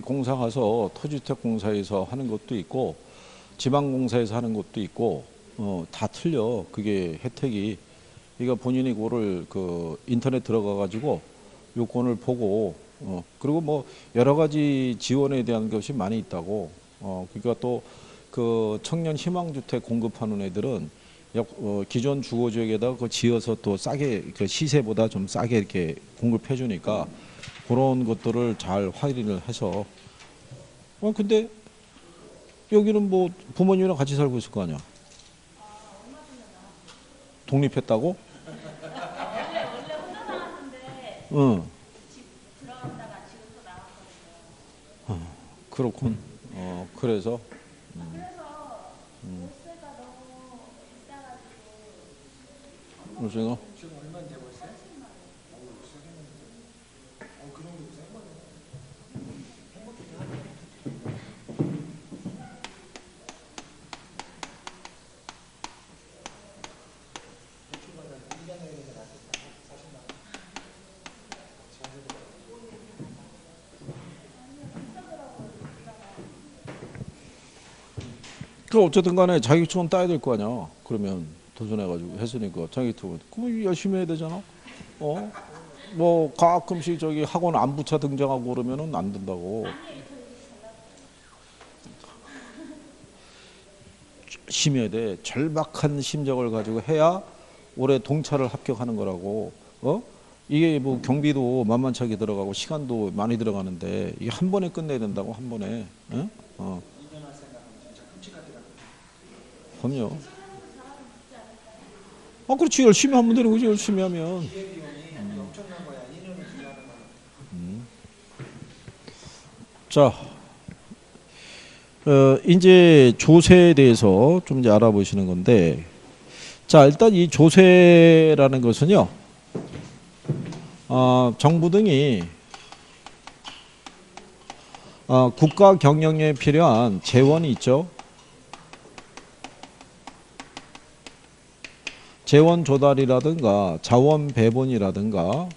공사 가서 토지주택 공사에서 하는 것도 있고 지방공사에서 하는 것도 있고 다 틀려. 그게 혜택이. 그러니까 본인이 그거를 그 인터넷 들어가 가지고 요건을 보고 그리고 뭐 여러 가지 지원에 대한 것이 많이 있다고. 그러니까 또 그 청년 희망주택 공급하는 애들은 기존 주거지역에다가 그 지어서 또 싸게 그 시세보다 좀 싸게 이렇게 공급해 주니까 그런 것들을 잘 확인을 해서 근데 여기는 뭐 부모님이랑 같이 살고 있을 거 아니야. 독립했다고? 원래 혼자 나왔는데 응. 집 들어갔다가 지금 또 나왔거든요. 그렇군. 그래서 그래서 월세가 너무 비싸가지고 무슨 지금 얼마인데 월세? 30만 원. 그런 거 센 거네. 행복하게 하네. 대출받아 1년에 낫겠다. 40만 원. 그 어쨌든 간에 자격증은 따야 될 거 아니야. 그러면 도전해가지고 했으니까 자격증은 그럼 열심히 해야 되잖아. 뭐 가끔씩 저기 학원 안부차 등장하고 그러면은 안 된다고. 열심히 해야 돼. 절박한 심정을 가지고 해야 올해 동차를 합격하는 거라고. 이게 뭐 경비도 만만찮게 들어가고 시간도 많이 들어가는데 이게 한 번에 끝내야 된다고 한 번에. 2년 할 생각하면 진짜 끔찍하더라고요. 그럼요. 그렇지. 열심히 하면 되는 거지. 열심히 하면. 기회비용이 엄청난 거야. 2년을 기다하는 거는. 자, 이제 조세에 대해서 좀 이제 알아보시는 건데, 자, 일단 이 조세라는 것은요, 정부 등이 국가 경영에 필요한 재원이 있죠. 재원 조달이라든가 자원 배분이라든가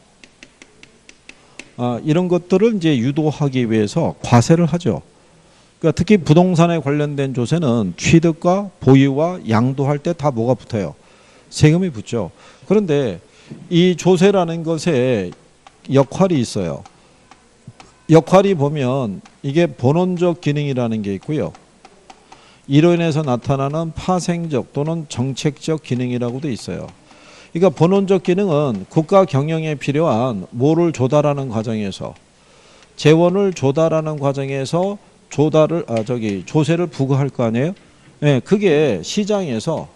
이런 것들을 이제 유도하기 위해서 과세를 하죠. 그러니까 특히 부동산에 관련된 조세는 취득과 보유와 양도할 때 다 뭐가 붙어요? 세금이 붙죠. 그런데 이 조세라는 것에 역할이 있어요. 역할이 보면 이게 본원적 기능이라는 게 있고요. 이로 인해서 나타나는 파생적 또는 정책적 기능이라고도 있어요. 그러니까 본원적 기능은 국가 경영에 필요한 뭐를 조달하는 과정에서 재원을 조달하는 과정에서 조세를 부과할 거 아니에요? 네, 그게 시장에서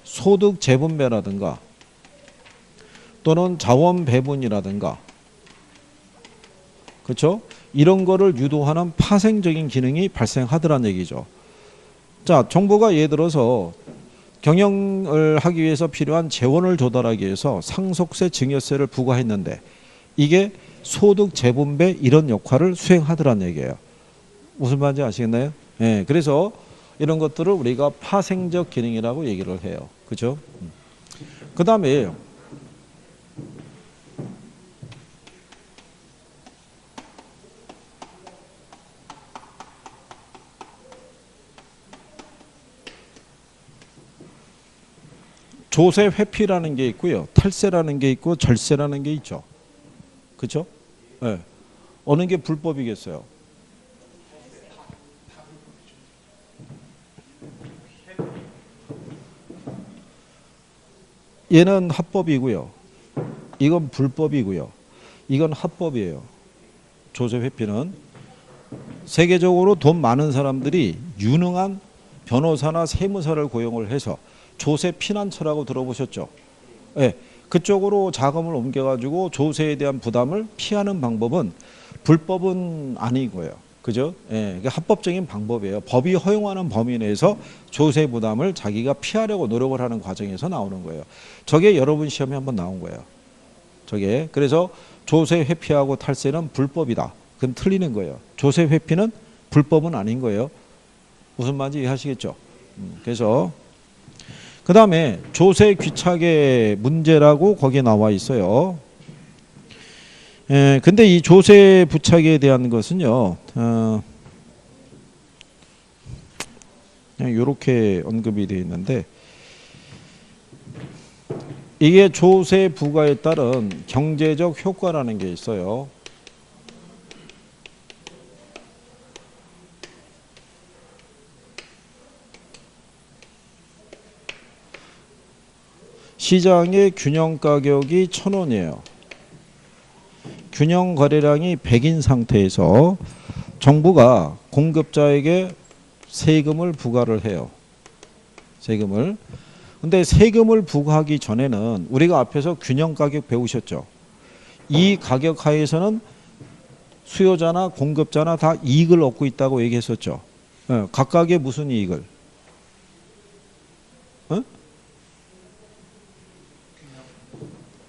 소득 재분배라든가 또는 자원 배분이라든가 그렇죠? 이런 거를 유도하는 파생적인 기능이 발생하더란 얘기죠. 자, 정부가 예를 들어서 경영을 하기 위해서 필요한 재원을 조달하기 위해서 상속세, 증여세를 부과했는데 이게 소득 재분배 이런 역할을 수행하더란 얘기예요. 무슨 말인지 아시겠나요? 네, 그래서 이런 것들을 우리가 파생적 기능이라고 얘기를 해요. 그죠? 그 다음에 조세 회피라는 게 있고요. 탈세라는 게 있고 절세라는 게 있죠. 그렇죠? 네. 어느 게 불법이겠어요? 얘는 합법이고요. 이건 불법이고요. 이건 합법이에요. 조세 회피는 세계적으로 돈 많은 사람들이 유능한 변호사나 세무사를 고용을 해서 조세 피난처라고 들어보셨죠? 네, 그쪽으로 자금을 옮겨가지고 조세에 대한 부담을 피하는 방법은 불법은 아니고요. 그죠? 예, 이게 합법적인 방법이에요. 법이 허용하는 범위 내에서 조세 부담을 자기가 피하려고 노력을 하는 과정에서 나오는 거예요. 저게 여러분 시험에 한번 나온 거예요. 저게. 그래서 조세 회피하고 탈세는 불법이다. 그건 틀리는 거예요. 조세 회피는 불법은 아닌 거예요. 무슨 말인지 이해하시겠죠? 그래서 그 다음에 조세 귀착의 문제라고 거기에 나와 있어요. 근데 이 조세 부착에 대한 것은요, 그냥 이렇게 언급이 되어 있는데, 이게 조세 부과에 따른 경제적 효과라는 게 있어요. 시장의 균형 가격이 1,000원이에요. 균형 거래량이 100인 상태에서 정부가 공급자에게 세금을 부과를 해요. 세금을. 근데 세금을 부과하기 전에는 우리가 앞에서 균형 가격 배우셨죠. 이 가격 하에서는 수요자나 공급자나 다 이익을 얻고 있다고 얘기했었죠. 각각의 무슨 이익을?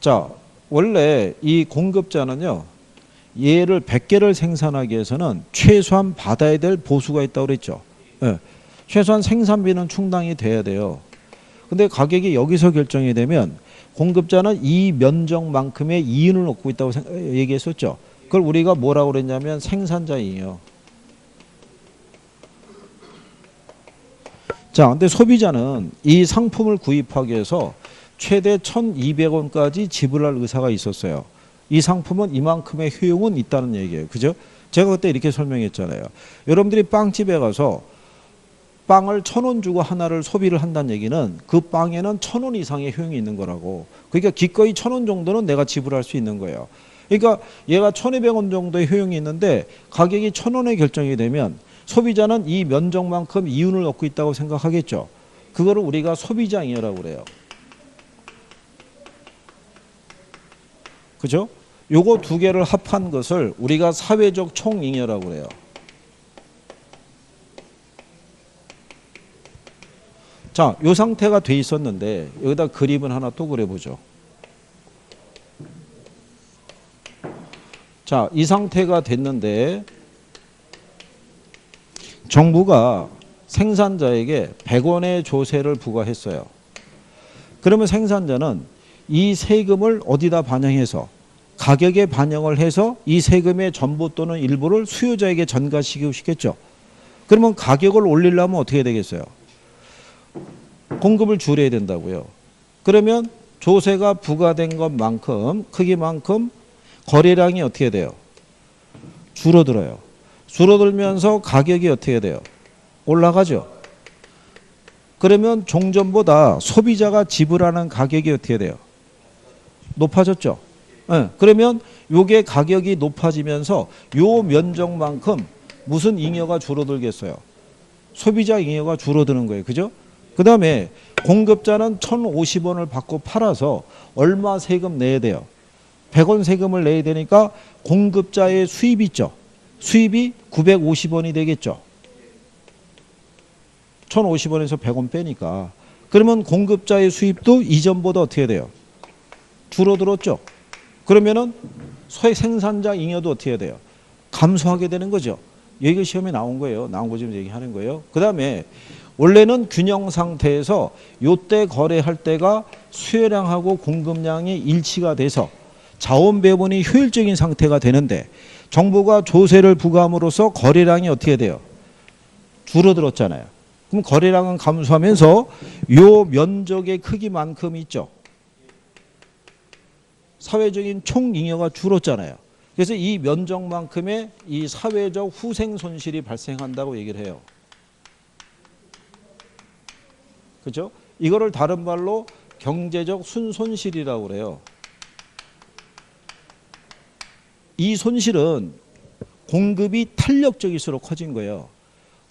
자, 원래 이 공급자는요, 얘를 100개를 생산하기 위해서는 최소한 받아야 될 보수가 있다고 그랬죠. 최소한 생산비는 충당이 돼야 돼요. 근데 가격이 여기서 결정이 되면 공급자는 이 면적만큼의 이윤을 얻고 있다고 얘기했었죠. 그걸 우리가 뭐라고 그랬냐면 생산자이에요. 자, 근데 소비자는 이 상품을 구입하기 위해서 최대 1,200원까지 지불할 의사가 있었어요. 이 상품은 이만큼의 효용은 있다는 얘기예요. 그죠? 제가 그때 이렇게 설명했잖아요. 여러분들이 빵집에 가서 빵을 1,000원 주고 하나를 소비를 한다는 얘기는 그 빵에는 1,000원 이상의 효용이 있는 거라고. 그러니까 기꺼이 1,000원 정도는 내가 지불할 수 있는 거예요. 그러니까 얘가 1,200원 정도의 효용이 있는데 가격이 1,000원에 결정이 되면 소비자는 이 면적만큼 이윤을 얻고 있다고 생각하겠죠. 그거를 우리가 소비자 잉여라고 그래요. 그죠? 요거 두 개를 합한 것을 우리가 사회적 총잉여라고 그래요. 자, 요 상태가 돼 있었는데 여기다 그림을 하나 또 그려보죠. 자, 이 상태가 됐는데 정부가 생산자에게 100원의 조세를 부과했어요. 그러면 생산자는 이 세금을 어디다 반영해서 가격에 반영을 해서 이 세금의 전부 또는 일부를 수요자에게 전가시키고 싶겠죠. 그러면 가격을 올리려면 어떻게 되겠어요? 공급을 줄여야 된다고요. 그러면 조세가 부과된 것만큼 크기만큼 거래량이 어떻게 돼요? 줄어들어요. 줄어들면서 가격이 어떻게 돼요? 올라가죠. 그러면 종전보다 소비자가 지불하는 가격이 어떻게 돼요? 높아졌죠. 그러면 요게 가격이 높아지면서 요 면적만큼 무슨 잉여가 줄어들겠어요? 소비자 잉여가 줄어드는 거예요. 그죠? 그 다음에 공급자는 1,050원을 받고 팔아서 얼마 세금 내야 돼요? 100원 세금을 내야 되니까 공급자의 수입이 있죠. 수입이 950원이 되겠죠. 1,050원에서 100원 빼니까. 그러면 공급자의 수입도 이전보다 어떻게 돼요? 줄어들었죠. 그러면은 생산자 잉여도 어떻게 돼요? 감소하게 되는 거죠. 여기가 시험에 나온 거예요. 나온 거 지금 얘기하는 거예요. 그 다음에 원래는 균형 상태에서 요때 거래할 때가 수요량하고 공급량이 일치가 돼서 자원 배분이 효율적인 상태가 되는데 정부가 조세를 부과함으로써 거래량이 어떻게 돼요? 줄어들었잖아요. 그럼 거래량은 감소하면서 요 면적의 크기만큼 있죠. 사회적인 총잉여가 줄었잖아요. 그래서 이 면적만큼의 이 사회적 후생 손실이 발생한다고 얘기를 해요. 그죠? 이거를 다른 말로 경제적 순손실이라고 그래요. 이 손실은 공급이 탄력적일수록 커진 거예요.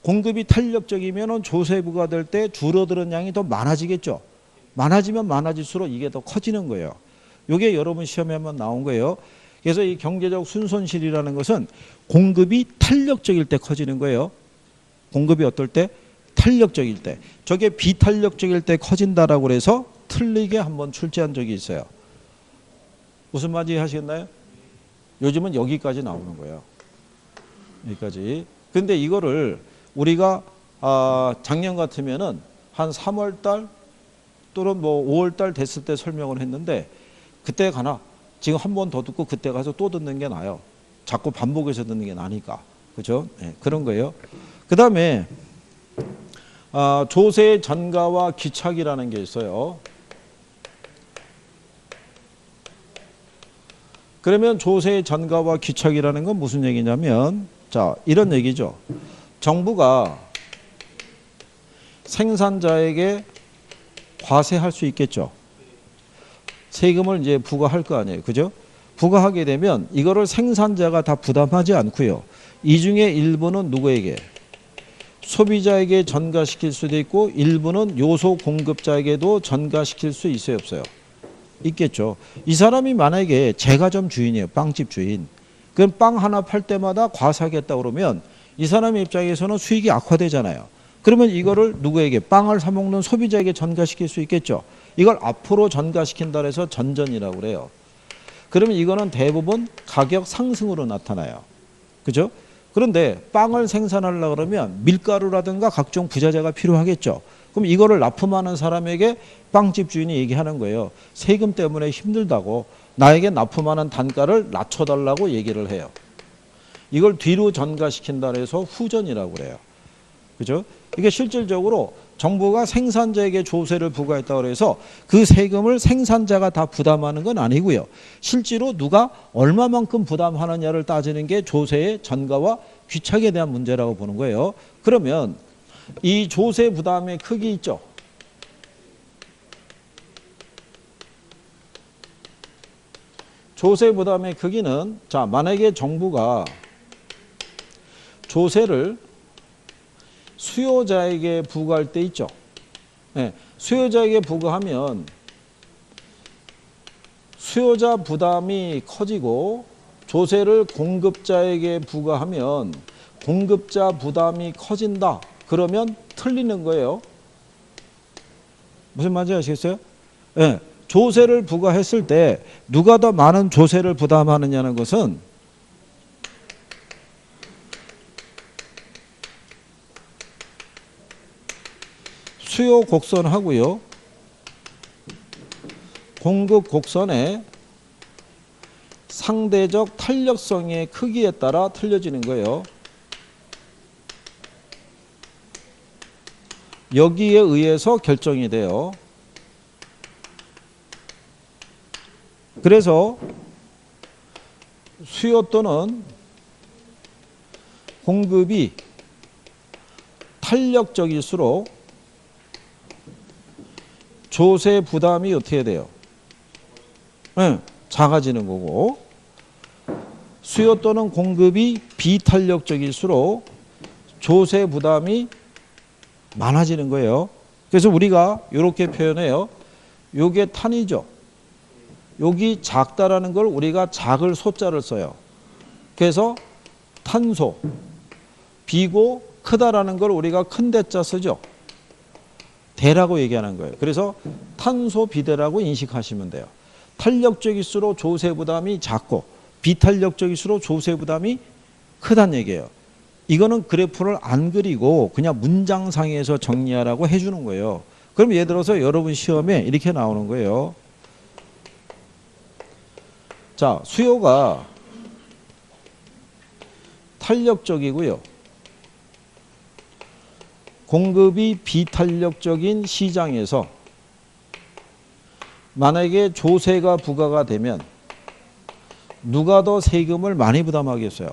공급이 탄력적이면 조세 부과될 때 줄어드는 양이 더 많아지겠죠. 많아지면 많아질수록 이게 더 커지는 거예요. 이게 여러분 시험에 한번 나온 거예요. 그래서 이 경제적 순손실이라는 것은 공급이 탄력적일 때 커지는 거예요. 공급이 어떨 때? 탄력적일 때. 저게 비탄력적일 때 커진다라고 해서 틀리게 한번 출제한 적이 있어요. 무슨 말인지 하시겠나요? 요즘은 여기까지 나오는 거예요. 여기까지. 근데 이거를 우리가 작년 같으면은 한 3월 달 또는 뭐 5월 달 됐을 때 설명을 했는데 그때 가나 지금 한 번 더 듣고 그때 가서 또 듣는 게 나아요. 자꾸 반복해서 듣는 게 나니까. 그죠? 네, 그런 거예요. 그 다음에 조세 전가와 귀착이라는 게 있어요. 그러면 조세 전가와 귀착이라는 건 무슨 얘기냐면, 자, 이런 얘기죠. 정부가 생산자에게 과세할 수 있겠죠. 세금을 이제 부과할 거 아니에요. 그죠? 부과하게 되면 이거를 생산자가 다 부담하지 않고요. 이 중에 일부는 누구에게? 소비자에게 전가시킬 수도 있고 일부는 요소 공급자에게도 전가시킬 수 있어요, 없어요? 있겠죠. 이 사람이 만약에 제과점 주인이에요. 빵집 주인. 그럼 빵 하나 팔 때마다 과세하겠다 그러면 이 사람의 입장에서는 수익이 악화되잖아요. 그러면 이거를 누구에게? 빵을 사 먹는 소비자에게 전가시킬 수 있겠죠. 이걸 앞으로 전가시킨다 해서 전전이라고 그래요. 그러면 이거는 대부분 가격 상승으로 나타나요. 그죠? 그런데 빵을 생산하려고 그러면 밀가루라든가 각종 부자재가 필요하겠죠. 그럼 이거를 납품하는 사람에게 빵집 주인이 얘기하는 거예요. 세금 때문에 힘들다고 나에게 납품하는 단가를 낮춰달라고 얘기를 해요. 이걸 뒤로 전가시킨다 해서 후전이라고 그래요. 그죠? 이게 실질적으로 정부가 생산자에게 조세를 부과했다고 해서 그 세금을 생산자가 다 부담하는 건 아니고요. 실제로 누가 얼마만큼 부담하느냐를 따지는 게 조세의 전가와 귀착에 대한 문제라고 보는 거예요. 그러면 이 조세 부담의 크기 있죠. 조세 부담의 크기는, 자, 만약에 정부가 조세를 수요자에게 부과할 때 있죠. 네, 수요자에게 부과하면 수요자 부담이 커지고 조세를 공급자에게 부과하면 공급자 부담이 커진다. 그러면 틀리는 거예요. 무슨 말인지 아시겠어요? 네, 조세를 부과했을 때 누가 더 많은 조세를 부담하느냐는 것은 수요 곡선하고요. 공급 곡선의 상대적 탄력성의 크기에 따라 틀려지는 거예요. 여기에 의해서 결정이 돼요. 그래서 수요 또는 공급이 탄력적일수록 조세 부담이 어떻게 돼요? 네, 작아지는 거고, 수요 또는 공급이 비탄력적일수록 조세 부담이 많아지는 거예요. 그래서 우리가 이렇게 표현해요. 요게 탄이죠. 여기 작다라는 걸 우리가 작을 소자를 써요. 그래서 탄소, 비고 크다라는 걸 우리가 큰 대자 쓰죠. 대라고 얘기하는 거예요. 그래서 탄소 비대라고 인식하시면 돼요. 탄력적일수록 조세 부담이 작고 비탄력적일수록 조세 부담이 크다는 얘기예요. 이거는 그래프를 안 그리고 그냥 문장상에서 정리하라고 해주는 거예요. 그럼 예를 들어서 여러분 시험에 이렇게 나오는 거예요. 자, 수요가 탄력적이고요. 공급이 비탄력적인 시장에서 만약에 조세가 부과가 되면 누가 더 세금을 많이 부담하겠어요?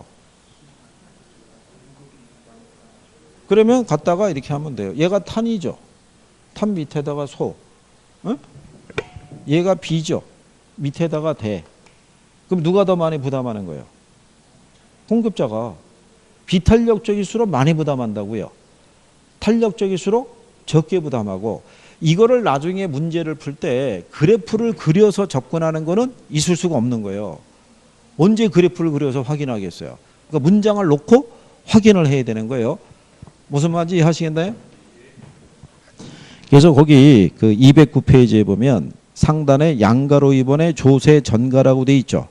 그러면 갖다가 이렇게 하면 돼요. 얘가 탄이죠. 탄 밑에다가 소. 응? 얘가 비죠. 밑에다가 대. 그럼 누가 더 많이 부담하는 거예요? 공급자가. 비탄력적일수록 많이 부담한다고요. 탄력적일수록 적게 부담하고, 이거를 나중에 문제를 풀 때 그래프를 그려서 접근하는 거는 있을 수가 없는 거예요. 언제 그래프를 그려서 확인하겠어요? 그러니까 문장을 놓고 확인을 해야 되는 거예요. 무슨 말인지 이해하시겠나요? 그래서 거기 그 209페이지에 보면 상단에 양가로 2번에 조세 전가라고 돼 있죠.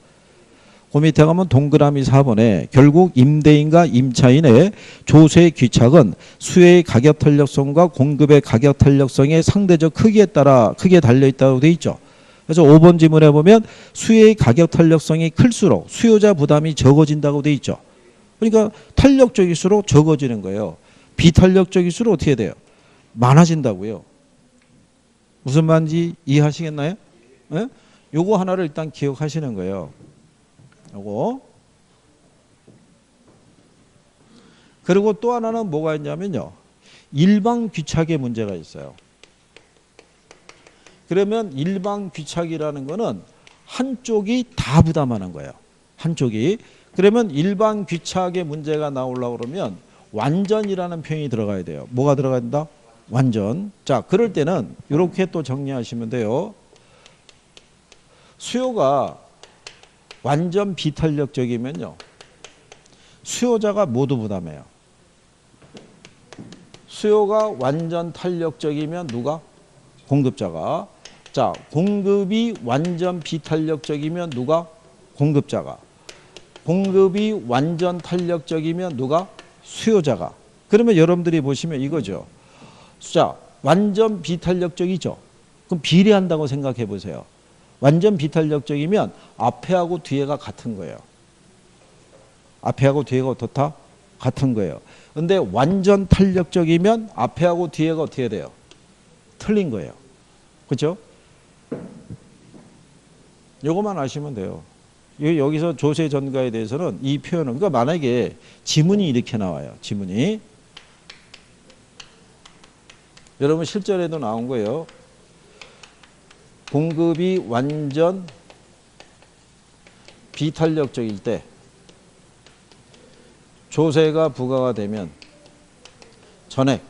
그 밑에 가면 동그라미 4번에 결국 임대인과 임차인의 조세 귀착은 수요의 가격 탄력성과 공급의 가격 탄력성의 상대적 크기에 따라 크게 달려 있다고 돼 있죠. 그래서 5번 지문에 보면 수요의 가격 탄력성이 클수록 수요자 부담이 적어진다고 돼 있죠. 그러니까 탄력적일수록 적어지는 거예요. 비탄력적일수록 어떻게 돼요? 많아진다고요. 무슨 말인지 이해하시겠나요? 예? 요거 하나를 일단 기억하시는 거예요. 요거. 그리고 또 하나는 뭐가 있냐면요. 일방 귀착의 문제가 있어요. 그러면 일방 귀착이라는 거는 한쪽이 다 부담하는 거예요. 한쪽이. 그러면 일방 귀착의 문제가 나오려고 그러면 완전이라는 표현이 들어가야 돼요. 뭐가 들어가야 된다? 완전. 자, 그럴 때는 이렇게 또 정리하시면 돼요. 수요가 완전 비탄력적이면요. 수요자가 모두 부담해요. 수요가 완전 탄력적이면 누가? 공급자가. 자, 공급이 완전 비탄력적이면 누가? 공급자가. 공급이 완전 탄력적이면 누가? 수요자가. 그러면 여러분들이 보시면 이거죠. 자, 완전 비탄력적이죠. 그럼 비례한다고 생각해 보세요. 완전 비탄력적이면 앞에하고 뒤에가 같은 거예요. 앞에하고 뒤에가 어떻다? 같은 거예요. 근데 완전 탄력적이면 앞에하고 뒤에가 어떻게 돼요? 틀린 거예요. 그렇죠? 요것만 아시면 돼요. 여기서 조세 전가에 대해서는 이 표현은, 그러니까 만약에 지문이 이렇게 나와요. 지문이. 여러분 실전에도 나온 거예요. 공급이 완전 비탄력적일 때 조세가 부과가 되면 전액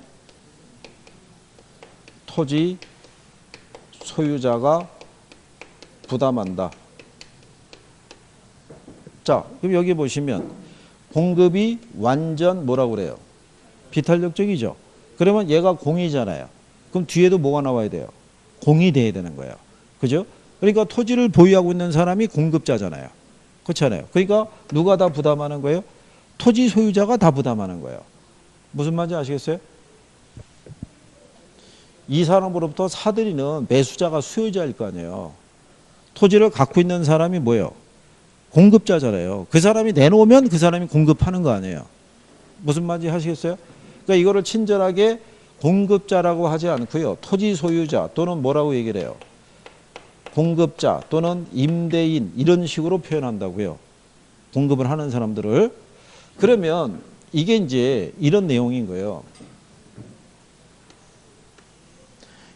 토지 소유자가 부담한다. 자, 그럼 여기 보시면 공급이 완전 뭐라고 그래요? 비탄력적이죠. 그러면 얘가 공이잖아요. 그럼 뒤에도 뭐가 나와야 돼요? 공이 돼야 되는 거예요. 그죠? 그러니까 토지를 보유하고 있는 사람이 공급자잖아요. 그렇잖아요. 그러니까 누가 다 부담하는 거예요? 토지 소유자가 다 부담하는 거예요. 무슨 말인지 아시겠어요? 이 사람으로부터 사들이는 매수자가 수요자일 거 아니에요. 토지를 갖고 있는 사람이 뭐예요? 공급자잖아요. 그 사람이 내놓으면 그 사람이 공급하는 거 아니에요. 무슨 말인지 아시겠어요? 그러니까 이거를 친절하게 공급자라고 하지 않고요. 토지 소유자 또는 뭐라고 얘기를 해요? 공급자 또는 임대인 이런 식으로 표현한다고요. 공급을 하는 사람들을. 그러면 이게 이제 이런 내용인 거예요.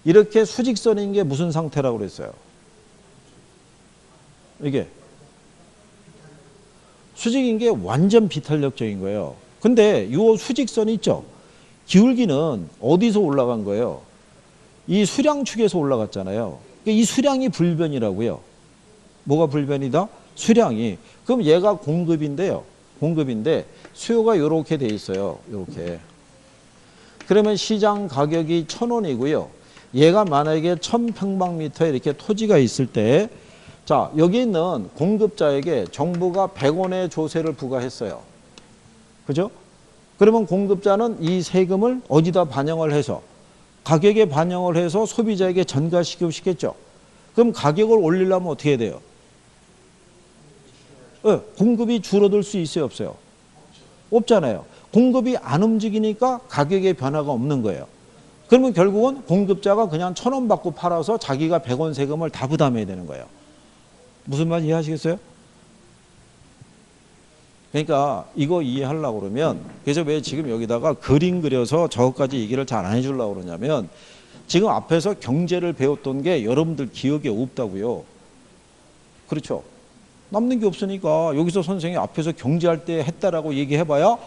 이렇게 수직선인 게 무슨 상태라고 그랬어요? 이게 수직인 게 완전 비탄력적인 거예요. 근데 이 수직선이 있죠. 기울기는 어디서 올라간 거예요? 이 수량축에서 올라갔잖아요. 이 수량이 불변이라고요. 뭐가 불변이다? 수량이. 그럼 얘가 공급인데요. 공급인데 수요가 이렇게 돼 있어요. 이렇게. 그러면 시장 가격이 1,000원이고요. 얘가 만약에 1,000평방미터에 이렇게 토지가 있을 때, 자, 여기 있는 공급자에게 정부가 100원의 조세를 부과했어요. 그죠? 그러면 공급자는 이 세금을 어디다 반영을 해서 가격에 반영을 해서 소비자에게 전가시키고 싶겠죠. 그럼 가격을 올리려면 어떻게 해야 돼요? 공급이 줄어들 수 있어요, 없어요? 없잖아요. 공급이 안 움직이니까 가격의 변화가 없는 거예요. 그러면 결국은 공급자가 그냥 1,000원 받고 팔아서 자기가 100원 세금을 다 부담해야 되는 거예요. 무슨 말인지 이해하시겠어요? 그러니까 이거 이해하려고 그러면, 그래서 왜 지금 여기다가 그림 그려서 저것까지 얘기를 잘 안 해주려고 그러냐면, 지금 앞에서 경제를 배웠던 게 여러분들 기억에 없다고요. 그렇죠? 남는 게 없으니까 여기서 선생님이 앞에서 경제할 때 했다라고 얘기해봐야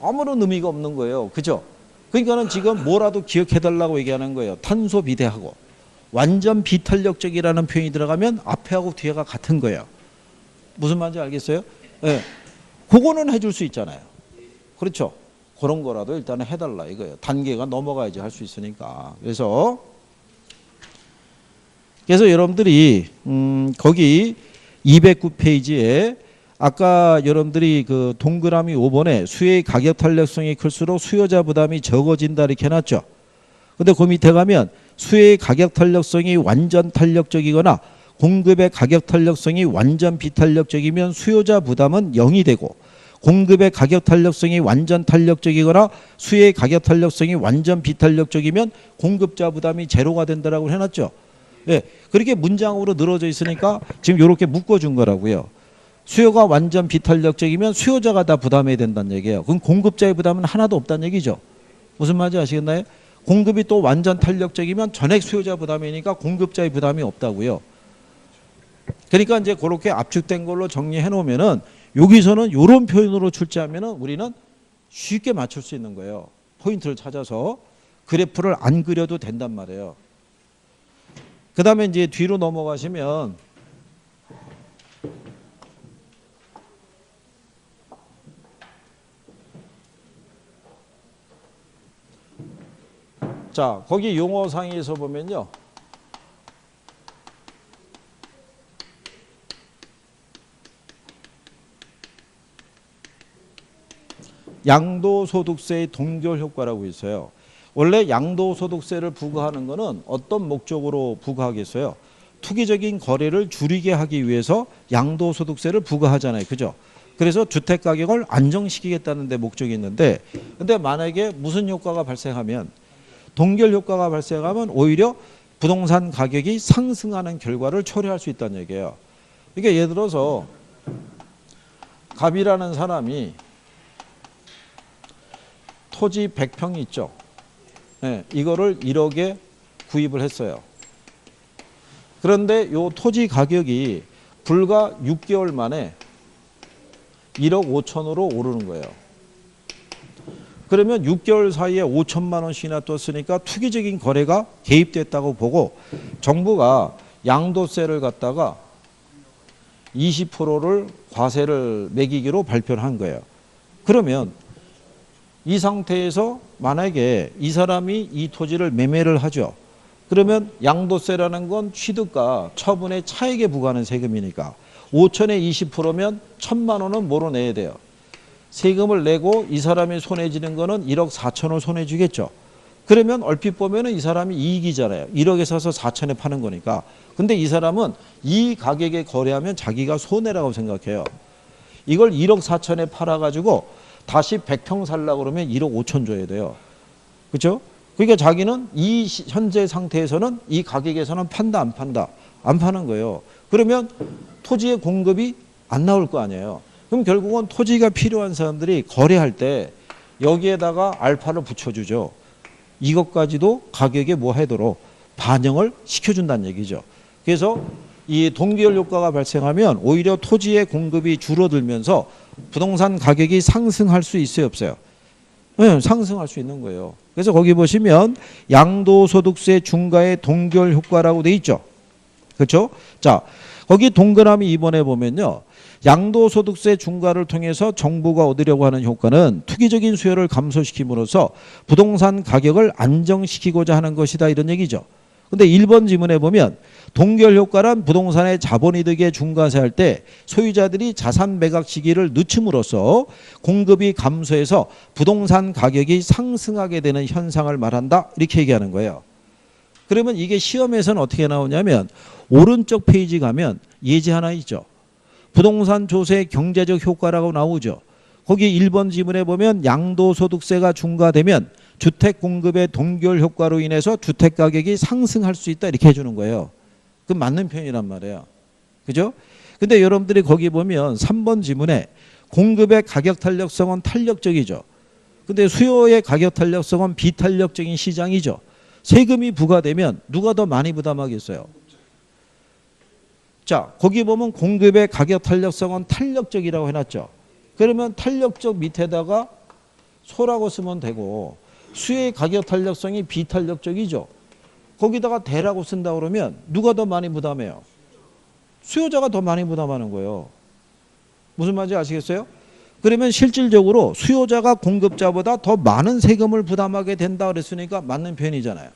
아무런 의미가 없는 거예요. 그죠? 그러니까는 지금 뭐라도 기억해달라고 얘기하는 거예요. 탄소 비대하고 완전 비탄력적이라는 표현이 들어가면 앞에하고 뒤에가 같은 거예요. 무슨 말인지 알겠어요? 네. 그거는 해줄 수 있잖아요. 그렇죠? 그런 거라도 일단은 해달라 이거예요. 단계가 넘어가야지 할 수 있으니까. 그래서 여러분들이 거기 209페이지에 아까 여러분들이 그 동그라미 5번에 수요의 가격 탄력성이 클수록 수요자 부담이 적어진다 이렇게 해놨죠. 근데 그 밑에 가면 수요의 가격 탄력성이 완전 탄력적이거나 공급의 가격 탄력성이 완전 비탄력적이면 수요자 부담은 0이 되고 공급의 가격 탄력성이 완전 탄력적이거나 수요의 가격 탄력성이 완전 비탄력적이면 공급자 부담이 제로가 된다라고 해놨죠. 예, 그렇게 문장으로 늘어져 있으니까 지금 이렇게 묶어준 거라고요. 수요가 완전 비탄력적이면 수요자가 다 부담해야 된다는 얘기예요. 그럼 공급자의 부담은 하나도 없다는 얘기죠. 무슨 말인지 아시겠나요? 공급이 또 완전 탄력적이면 전액 수요자 부담이니까 공급자의 부담이 없다고요. 그러니까 이제 그렇게 압축된 걸로 정리해 놓으면은 여기서는 이런 표현으로 출제하면은 우리는 쉽게 맞출 수 있는 거예요. 포인트를 찾아서 그래프를 안 그려도 된단 말이에요. 그 다음에 이제 뒤로 넘어가시면 자, 거기 용어상에서 보면요. 양도소득세의 동결 효과라고 있어요. 원래 양도소득세를 부과하는 것은 어떤 목적으로 부과하겠어요? 투기적인 거래를 줄이게 하기 위해서 양도소득세를 부과하잖아요. 그죠? 그래서 주택가격을 안정시키겠다는 데 목적이 있는데 근데 만약에 무슨 효과가 발생하면 동결 효과가 발생하면 오히려 부동산 가격이 상승하는 결과를 초래할 수 있다는 얘기예요. 그러니까 예를 들어서 갑이라는 사람이 토지 100평이 있죠. 네, 이거를 1억에 구입을 했어요. 그런데 이 토지 가격이 불과 6개월 만에 1억 5천으로 오르는 거예요. 그러면 6개월 사이에 5천만 원씩이나 떴으니까 투기적인 거래가 개입됐다고 보고 정부가 양도세를 갖다가 20%를 과세를 매기기로 발표를 한 거예요. 그러면 이 상태에서 만약에 이 사람이 이 토지를 매매를 하죠. 그러면 양도세라는 건 취득가 처분의 차익에 부과하는 세금이니까 5천에 20%면 1,000만 원은 뭐로 내야 돼요? 세금을 내고 이 사람이 손해 지는 거는 1억 4천을 손해 주겠죠. 그러면 얼핏 보면은 이 사람이 이익이잖아요. 1억에 사서 4천에 파는 거니까. 근데 이 사람은 이 가격에 거래하면 자기가 손해라고 생각해요. 이걸 1억 4천에 팔아가지고 다시 100평 살려고 그러면 1억 5천 줘야 돼요. 그렇죠? 그러니까 자기는 이 현재 상태에서는 이 가격에서는 판다 안 판다? 안 파는 거예요. 그러면 토지의 공급이 안 나올 거 아니에요. 그럼 결국은 토지가 필요한 사람들이 거래할 때 여기에다가 알파를 붙여주죠. 이것까지도 가격에 뭐 하도록 반영을 시켜준다는 얘기죠. 그래서 이 동결 효과가 발생하면 오히려 토지의 공급이 줄어들면서 부동산 가격이 상승할 수 있어요, 없어요? 네, 상승할 수 있는 거예요. 그래서 거기 보시면 양도소득세 중과의 동결 효과라고 돼 있죠. 그렇죠? 자, 거기 동그라미 2번에 보면요. 양도소득세 중과를 통해서 정부가 얻으려고 하는 효과는 투기적인 수요를 감소시킴으로써 부동산 가격을 안정시키고자 하는 것이다 이런 얘기죠. 근데 1번 지문에 보면 동결 효과란 부동산의 자본이득에 중과세할 때 소유자들이 자산 매각 시기를 늦춤으로써 공급이 감소해서 부동산 가격이 상승하게 되는 현상을 말한다 이렇게 얘기하는 거예요. 그러면 이게 시험에서는 어떻게 나오냐면 오른쪽 페이지 가면 예제 하나 있죠. 부동산 조세 경제적 효과라고 나오죠. 거기 1번 지문에 보면 양도소득세가 중과되면 주택 공급의 동결 효과로 인해서 주택 가격이 상승할 수 있다 이렇게 해주는 거예요. 그 맞는 표현이란 말이에요. 그죠? 근데 여러분들이 거기 보면 3번 지문에 공급의 가격 탄력성은 탄력적이죠. 근데 수요의 가격 탄력성은 비탄력적인 시장이죠. 세금이 부과되면 누가 더 많이 부담하겠어요? 자, 거기 보면 공급의 가격 탄력성은 탄력적이라고 해놨죠. 그러면 탄력적 밑에다가 소라고 쓰면 되고 수요의 가격 탄력성이 비탄력적이죠. 거기다가 대라고 쓴다 그러면 누가 더 많이 부담해요? 수요자가 더 많이 부담하는 거예요. 무슨 말인지 아시겠어요? 그러면 실질적으로 수요자가 공급자보다 더 많은 세금을 부담하게 된다 그랬으니까 맞는 표현이잖아요.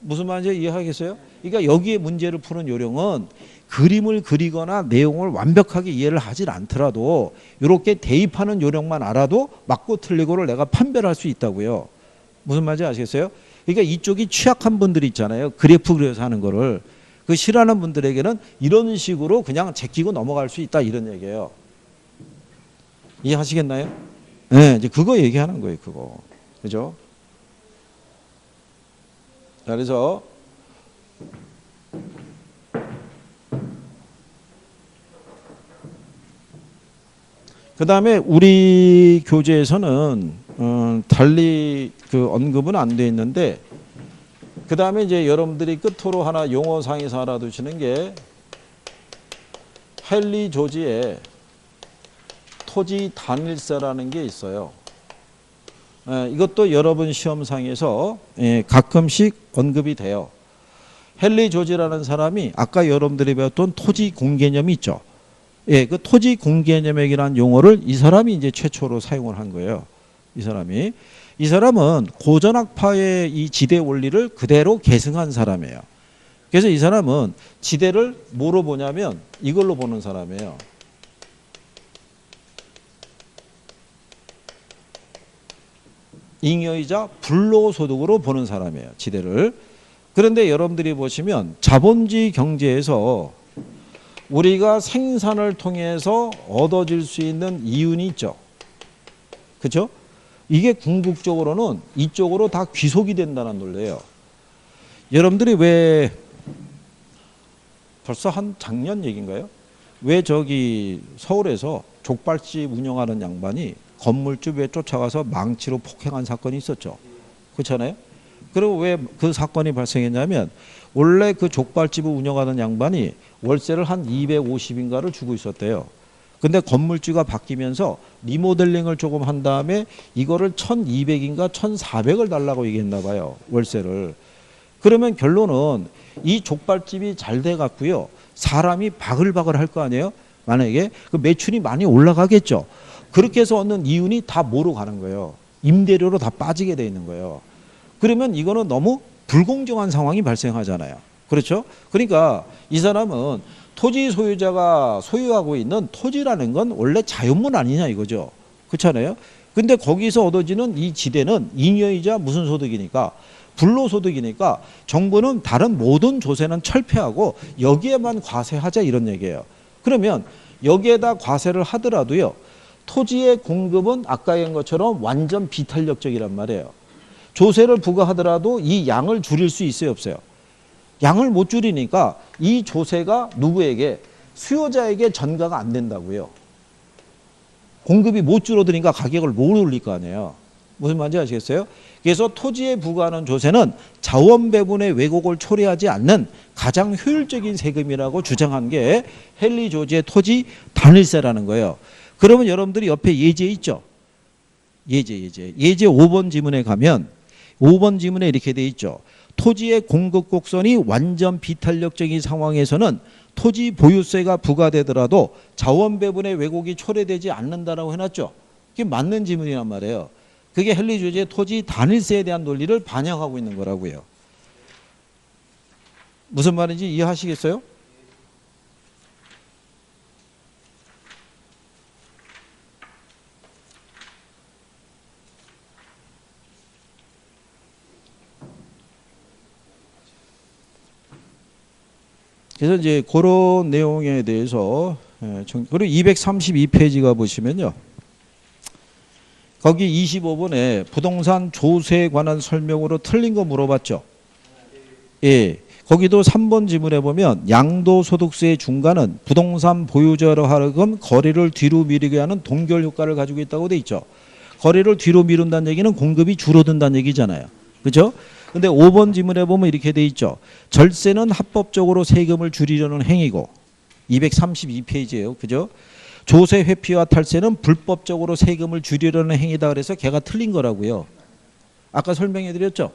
무슨 말인지 이해하겠어요? 그러니까 여기에 문제를 푸는 요령은 그림을 그리거나 내용을 완벽하게 이해를 하질 않더라도 이렇게 대입하는 요령만 알아도 맞고 틀리고를 내가 판별할 수 있다고요. 무슨 말인지 아시겠어요? 그러니까 이쪽이 취약한 분들이 있잖아요. 그래프 그려서 하는 거를. 그 싫어하는 분들에게는 이런 식으로 그냥 제끼고 넘어갈 수 있다 이런 얘기예요. 이해하시겠나요? 네, 이제 그거 얘기하는 거예요, 그거. 그죠? 자, 그래서 그 다음에 우리 교재에서는 달리 그 언급은 안 돼 있는데, 그 다음에 이제 여러분들이 끝으로 하나 용어상에서 알아두시는 게 헨리 조지의 토지 단일세라는 게 있어요. 이것도 여러분 시험상에서 가끔씩 언급이 돼요. 헨리 조지라는 사람이 아까 여러분들이 배웠던 토지 공개념이 있죠. 예, 그 토지 공개념이라는 용어를 이 사람이 이제 최초로 사용을 한 거예요. 이 사람은 고전학파의 이 지대 원리를 그대로 계승한 사람이에요. 그래서 이 사람은 지대를 뭐로 보냐면 이걸로 보는 사람이에요. 잉여이자 불로소득으로 보는 사람이에요, 지대를. 그런데 여러분들이 보시면 자본주의 경제에서 우리가 생산을 통해서 얻어질 수 있는 이윤이 있죠. 그렇죠? 이게 궁극적으로는 이쪽으로 다 귀속이 된다는 논리예요. 여러분들이 왜 벌써 한 작년 얘기인가요? 왜 저기 서울에서 족발집 운영하는 양반이 건물주에 쫓아가서 망치로 폭행한 사건이 있었죠. 그렇잖아요? 그리고 왜 그 사건이 발생했냐면 원래 그 족발집을 운영하는 양반이 월세를 한 250인가를 주고 있었대요. 근데 건물주가 바뀌면서 리모델링을 조금 한 다음에 이거를 1200인가 1400을 달라고 얘기했나 봐요. 월세를. 그러면 결론은 이 족발집이 잘 돼 갖고요. 사람이 바글바글 할 거 아니에요? 만약에 그 매출이 많이 올라가겠죠. 그렇게 해서 얻는 이윤이 다 뭐로 가는 거예요? 임대료로 다 빠지게 돼 있는 거예요. 그러면 이거는 너무 불공정한 상황이 발생하잖아요. 그렇죠? 그러니까 이 사람은 토지 소유자가 소유하고 있는 토지라는 건 원래 자연물 아니냐 이거죠. 그렇잖아요? 근데 거기서 얻어지는 이 지대는 잉여이자 무슨 소득이니까 불로소득이니까 정부는 다른 모든 조세는 철폐하고 여기에만 과세하자 이런 얘기예요. 그러면 여기에다 과세를 하더라도요. 토지의 공급은 아까 얘기한 것처럼 완전 비탄력적이란 말이에요. 조세를 부과하더라도 이 양을 줄일 수 있어요, 없어요? 양을 못 줄이니까 이 조세가 누구에게? 수요자에게 전가가 안 된다고요. 공급이 못 줄어드니까 가격을 못 올릴 거 아니에요. 무슨 말인지 아시겠어요? 그래서 토지에 부과하는 조세는 자원 배분의 왜곡을 초래하지 않는 가장 효율적인 세금이라고 주장한 게 헨리 조지의 토지 단일세라는 거예요. 그러면 여러분들이 옆에 예제 있죠? 예제 5번 지문에 가면 5번 지문에 이렇게 돼 있죠. 토지의 공급 곡선이 완전 비탄력적인 상황에서는 토지 보유세가 부과되더라도 자원 배분의 왜곡이 초래되지 않는다라고 해놨죠. 그게 맞는 지문이란 말이에요. 그게 헨리 조지의 토지 단일세에 대한 논리를 반영하고 있는 거라고요. 무슨 말인지 이해하시겠어요? 그래서 이제 그런 내용에 대해서 그리고 232페이지가 보시면요. 거기 25번에 부동산 조세에 관한 설명으로 틀린 거 물어봤죠. 예. 거기도 3번 지문에 보면 양도소득세의 중간은 부동산 보유자로 하여금 거래를 뒤로 미루게 하는 동결 효과를 가지고 있다고 돼 있죠. 거래를 뒤로 미룬다는 얘기는 공급이 줄어든다는 얘기잖아요. 그렇죠? 근데 5번 지문에 보면 이렇게 돼 있죠. 절세는 합법적으로 세금을 줄이려는 행위고 232페이지예요. 그죠? 조세 회피와 탈세는 불법적으로 세금을 줄이려는 행위다 그래서 걔가 틀린 거라고요. 아까 설명해 드렸죠?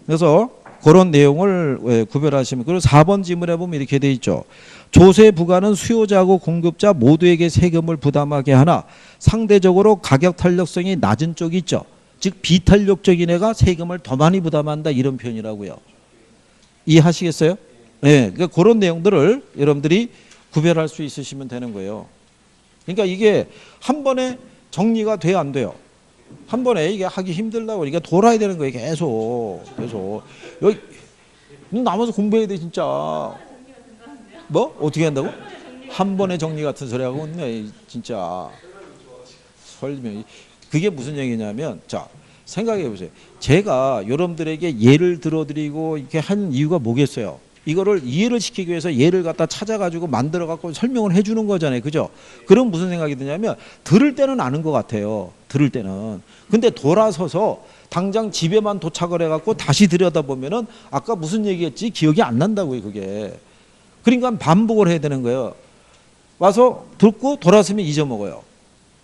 그래서 그런 내용을 구별하시면 그리고 4번 지문에 보면 이렇게 돼 있죠. 조세 부과는 수요자하고 공급자 모두에게 세금을 부담하게 하나 상대적으로 가격 탄력성이 낮은 쪽이 있죠. 즉 비탄력적인 애가 세금을 더 많이 부담한다 이런 표현이라고요. 이해하시겠어요? 네, 그러니까 그런 내용들을 여러분들이 구별할 수 있으시면 되는 거예요. 그러니까 이게 한 번에 정리가 돼야 안 돼요. 한 번에 이게 하기 힘들다고 그러니까 돌아야 되는 거예요. 계속. 여기 남아서 공부해야 돼 진짜. 뭐? 어떻게 한다고? 한 번의 정리 같은 소리 하고 있네 진짜. 설명. 그게 무슨 얘기냐면 자 생각해 보세요. 제가 여러분들에게 예를 들어드리고 이렇게 한 이유가 뭐겠어요? 이거를 이해를 시키기 위해서 예를 갖다 찾아가지고 만들어갖고 설명을 해주는 거잖아요. 그죠? 그럼 무슨 생각이 드냐면 들을 때는 아는 것 같아요. 들을 때는. 근데 돌아서서 당장 집에만 도착을 해갖고 다시 들여다보면은 아까 무슨 얘기했지? 기억이 안 난다고요. 그게. 그러니까 반복을 해야 되는 거예요. 와서 듣고 돌아서면 잊어먹어요.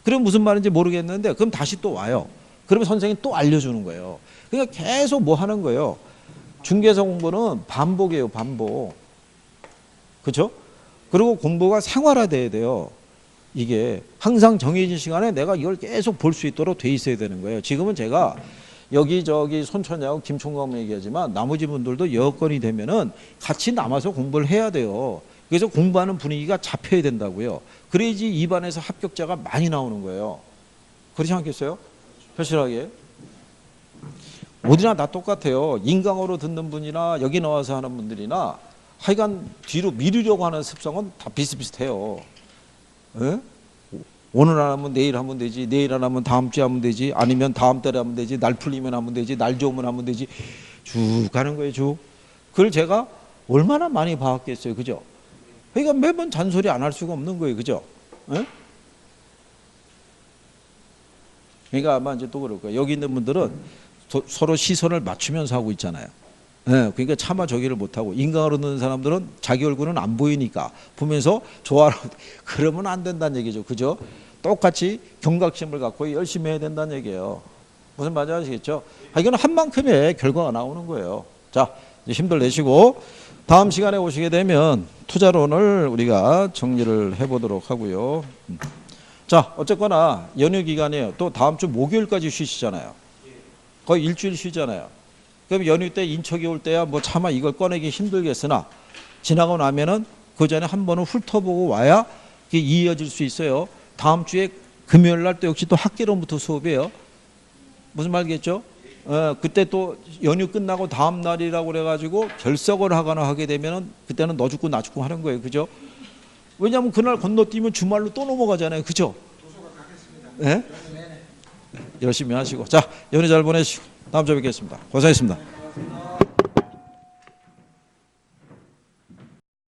그럼 무슨 말인지 모르겠는데 그럼 다시 또 와요. 그러면 선생님이 또 알려주는 거예요. 그러니까 계속 뭐 하는 거예요. 중개사 공부는 반복이에요. 반복. 그렇죠? 그리고 공부가 생활화돼야 돼요. 이게 항상 정해진 시간에 내가 이걸 계속 볼 수 있도록 돼 있어야 되는 거예요. 지금은 제가 여기저기 손천하고 김총각 얘기하지만 나머지 분들도 여건이 되면은 같이 남아서 공부를 해야 돼요. 그래서 공부하는 분위기가 잡혀야 된다고요. 그래야지 입안에서 합격자가 많이 나오는 거예요. 그렇지 않겠어요? 확실하게. 어디나 다 똑같아요. 인강으로 듣는 분이나 여기 나와서 하는 분들이나 하여간 뒤로 미루려고 하는 습성은 다 비슷비슷해요. 에? 오늘 안 하면 내일 하면 되지, 내일 안 하면 다음 주에 하면 되지, 아니면 다음 달에 하면 되지, 날 풀리면 하면 되지, 날 좋으면 하면 되지, 쭉 가는 거예요. 쭉. 그걸 제가 얼마나 많이 봐왔겠어요. 그죠? 그러니까 매번 잔소리 안 할 수가 없는 거예요. 그죠? 에? 그러니까 아마 이제 또 그럴 거예요. 여기 있는 분들은 서로 시선을 맞추면서 하고 있잖아요. 예, 그러니까 차마 저기를 못하고 인강으로 듣는 사람들은 자기 얼굴은 안 보이니까 보면서 좋아하고 그러면 안 된다는 얘기죠. 그죠? 똑같이 경각심을 갖고 열심히 해야 된다는 얘기예요. 무슨 말인지 아시겠죠? 이건 한 만큼의 결과가 나오는 거예요. 자, 이제 힘들 내시고 다음 시간에 오시게 되면 투자론을 우리가 정리를 해보도록 하고요. 자, 어쨌거나 연휴 기간이에요. 또 다음 주 목요일까지 쉬시잖아요. 거의 일주일 쉬잖아요. 그럼 연휴 때 인척이 올 때야 뭐 차마 이걸 꺼내기 힘들겠으나 지나고 나면은 그 전에 한 번은 훑어보고 와야 이게 이어질 수 있어요. 다음 주에 금요일 날 또 역시 또 학개론부터 수업이에요. 무슨 말겠죠? 그때 또 연휴 끝나고 다음 날이라고 그래가지고 결석을 하거나 하게 되면은 그때는 너 죽고 나 죽고 하는 거예요. 그죠? 왜냐하면 그날 건너뛰면 주말로 또 넘어가잖아요. 그죠? 네? 열심히 하시고. 자, 연휴 잘 보내시고 다음 주에 뵙겠습니다. 고생하셨습니다.